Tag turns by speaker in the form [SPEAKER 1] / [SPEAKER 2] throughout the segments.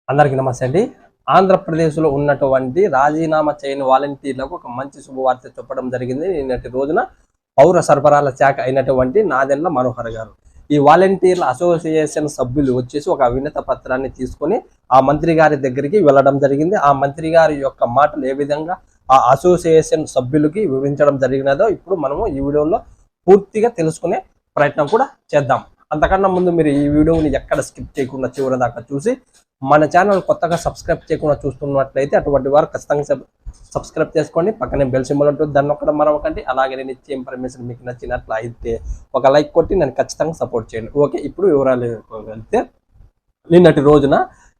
[SPEAKER 1] అందరికీ నమస్తే అండి. ఆంధ్రప్రదేశ్‌లో ఉన్నటువంటి రాజీనామా చేయని వాలంటీర్లకు ఒక మంచి శుభవార్త చెప్పడం జరిగింది. నిన్నటి రోజున పౌర సరఫరాల శాఖ అయినటువంటి నాదెండ్ల మనోహర్ గారు. ఈ వాలంటీర్ల అసోసియేషన్ సభ్యులు వచ్చేసి ఒక వినత పత్రాన్ని తీసుకొని ఆ మంత్రి గారి దగ్గరికి వెళ్ళడం జరిగింది. ఆ మంత్రి గారి యొక్క మాటలు ఏ విధంగా ఆ అసోసియేషన్ సభ్యులకి వివరించడం జరిగినదో ఇప్పుడు మనము ఈ వీడియోలో పూర్తిగా తెలుసుకునే ప్రయత్నం కూడా చేద్దాం. అంతకన్నా ముందు మీరు ఈ వీడియోని ఎక్కడ స్కిప్ చేయకుండా చివరి దాకా చూసి మన ఛానల్ కొత్తగా సబ్స్క్రైబ్ చేయకుండా చూస్తున్నట్లయితే అటువంటి వారు ఖచ్చితంగా సబ్స్క్రైబ్ చేసుకోండి. పక్కనే బెల్ సింబల్ ఉంటుంది, దాన్ని ఒక్కడం మరొకటి. అలాగే నేను ఇచ్చే ఇన్ఫర్మేషన్ మీకు నచ్చినట్లయితే ఒక లైక్ కొట్టి నేను ఖచ్చితంగా సపోర్ట్ చేయండి. ఓకే, ఇప్పుడు వివరాలు వెళ్తే నిన్నటి రోజున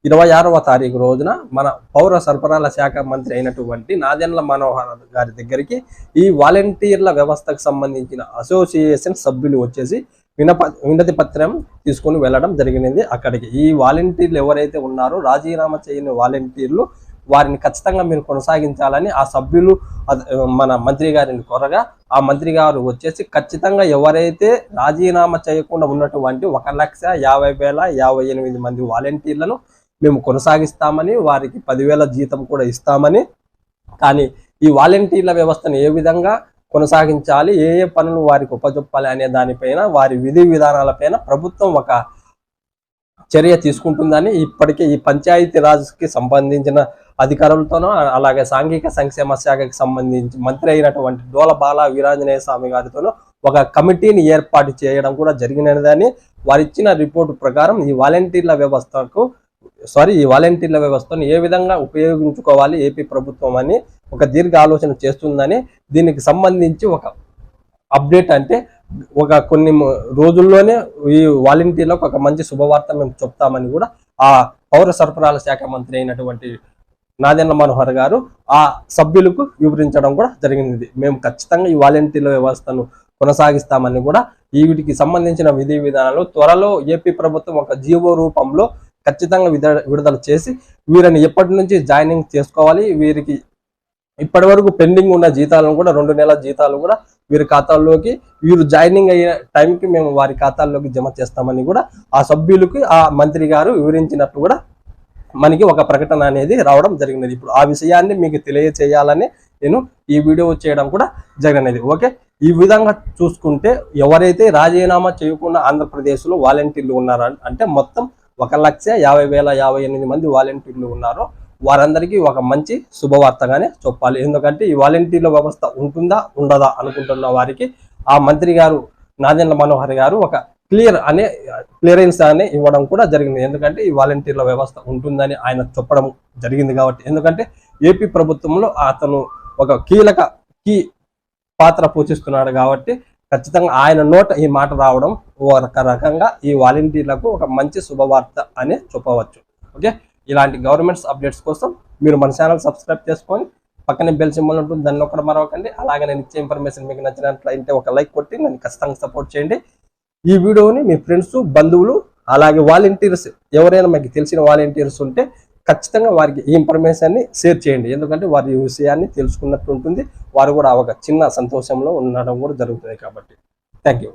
[SPEAKER 1] 26వ తారీఖు రోజున మన పౌర సరఫరాల శాఖ మంత్రి అయినటువంటి నాదెండ్ల మనోహర్ గారి దగ్గరికి ఈ వాలంటీర్ల వ్యవస్థకు సంబంధించిన అసోసియేషన్ సభ్యులు వచ్చేసి వినతి పత్రం తీసుకొని వెళ్ళడం జరిగినది. అక్కడికి ఈ వాలంటీర్లు ఎవరైతే ఉన్నారో రాజీనామా చేయని వాలంటీర్లు వారిని ఖచ్చితంగా మీరు కొనసాగించాలని ఆ సభ్యులు మన మంత్రి గారిని కోరగా ఆ మంత్రి గారు వచ్చేసి ఖచ్చితంగా ఎవరైతే రాజీనామా చేయకుండా ఉన్నటువంటి 1,50,058 మంది వాలంటీర్లను మేము కొనసాగిస్తామని, వారికి 10,000 జీతం కూడా ఇస్తామని, కానీ ఈ వాలంటీర్ల వ్యవస్థను ఏ విధంగా కొనసాగించాలి, ఏ ఏ పనులు వారికి ఉపజొప్పాలి అనే దానిపైన, వారి విధి విధానాలపైన ప్రభుత్వం ఒక చర్య తీసుకుంటుందని ఇప్పటికే ఈ పంచాయతీ రాజ్కి సంబంధించిన అధికారులతోనూ అలాగే సాంఘిక సంక్షేమ శాఖకి సంబంధించి మంత్రి అయినటువంటి డోలబాల వీరాంజనేయ స్వామి గారితోనూ ఒక కమిటీని ఏర్పాటు చేయడం కూడా జరిగినదని వారిచ్చిన రిపోర్టు ప్రకారం ఈ వాలంటీర్ల వ్యవస్థను ఏ విధంగా ఉపయోగించుకోవాలి ఏపీ ప్రభుత్వం అని ఒక దీర్ఘ ఆలోచన చేస్తుందని, దీనికి సంబంధించి ఒక అప్డేట్ అంటే ఒక కొన్ని రోజుల్లోనే ఈ వాలంటీర్లకు ఒక మంచి శుభవార్త మేము చెప్తామని కూడా ఆ పౌర సరఫరాల శాఖ మంత్రి అయినటువంటి నాదెండ్ల మనోహర్ గారు ఆ సభ్యులకు వివరించడం కూడా జరిగింది. మేము ఖచ్చితంగా ఈ వాలంటీర్ల వ్యవస్థను కొనసాగిస్తామని కూడా వీటికి సంబంధించిన విధి విధానాలు త్వరలో ఏపీ ప్రభుత్వం ఒక జీవో రూపంలో ఖచ్చితంగా విడుదల చేసి వీరిని ఎప్పటి నుంచి జాయినింగ్ చేసుకోవాలి, వీరికి ఇప్పటి వరకు పెండింగ్ ఉన్న జీతాలను కూడా 2 నెలల జీతాలు కూడా వీరి ఖాతాల్లోకి వీరు జాయినింగ్ అయ్యే టైంకి మేము వారి ఖాతాల్లోకి జమ చేస్తామని కూడా ఆ సభ్యులకి ఆ మంత్రి గారు వివరించినట్టు కూడా మనకి ఒక ప్రకటన అనేది రావడం జరిగినది. ఇప్పుడు ఆ విషయాన్ని మీకు తెలియచేయాలని నేను ఈ వీడియో చేయడం కూడా జరిగినది. ఓకే, ఈ విధంగా చూసుకుంటే ఎవరైతే రాజీనామా చేయకుండా ఆంధ్రప్రదేశ్లో వాలంటీర్లు ఉన్నారో అంటే మొత్తం 1,50,058 మంది వాలంటీర్లు ఉన్నారో వారందరికీ ఒక మంచి శుభవార్తగానే చెప్పాలి. ఎందుకంటే ఈ వాలంటీర్ల వ్యవస్థ ఉంటుందా ఉండదా అనుకుంటున్న వారికి ఆ మంత్రి గారు నాదెండ్ల మనోహర్ గారు ఒక క్లియరెన్స్ అని ఇవ్వడం కూడా జరిగింది. ఎందుకంటే ఈ వాలంటీర్ల వ్యవస్థ ఉంటుందని ఆయన చెప్పడం జరిగింది కాబట్టి, ఎందుకంటే ఏపీ ప్రభుత్వంలో అతను ఒక కీ పాత్ర పోషిస్తున్నాడు కాబట్టి ఖచ్చితంగా ఆయన నోట ఈ మాట రావడం ఒక రకంగా ఈ వాలంటీర్లకు ఒక మంచి శుభవార్త అని చెప్పవచ్చు. ఓకే, ఇలాంటి గవర్నమెంట్స్ అప్డేట్స్ కోసం మీరు మన ఛానల్ సబ్స్క్రైబ్ చేసుకొని పక్కనే బెల్ సింబల్ ఉంటుంది, దాన్ని ఒక్కడం మరొకండి. అలాగే నేను ఇచ్చే ఇన్ఫర్మేషన్ మీకు నచ్చినట్లయితే ఒక లైక్ కొట్టి నన్ను ఖచ్చితంగా సపోర్ట్ చేయండి. ఈ వీడియోని మీ ఫ్రెండ్స్, బంధువులు అలాగే వాలంటీర్స్ ఎవరైనా మీకు తెలిసిన వాలంటీర్స్ ఉంటే ఖచ్చితంగా వారికి ఈ ఇన్ఫర్మేషన్ని షేర్ చేయండి. ఎందుకంటే వారి విషయాన్ని తెలుసుకున్నట్టు ఉంటుంది, వారు కూడా ఒక చిన్న సంతోషంలో ఉండడం కూడా జరుగుతుంది కాబట్టి. Thank you.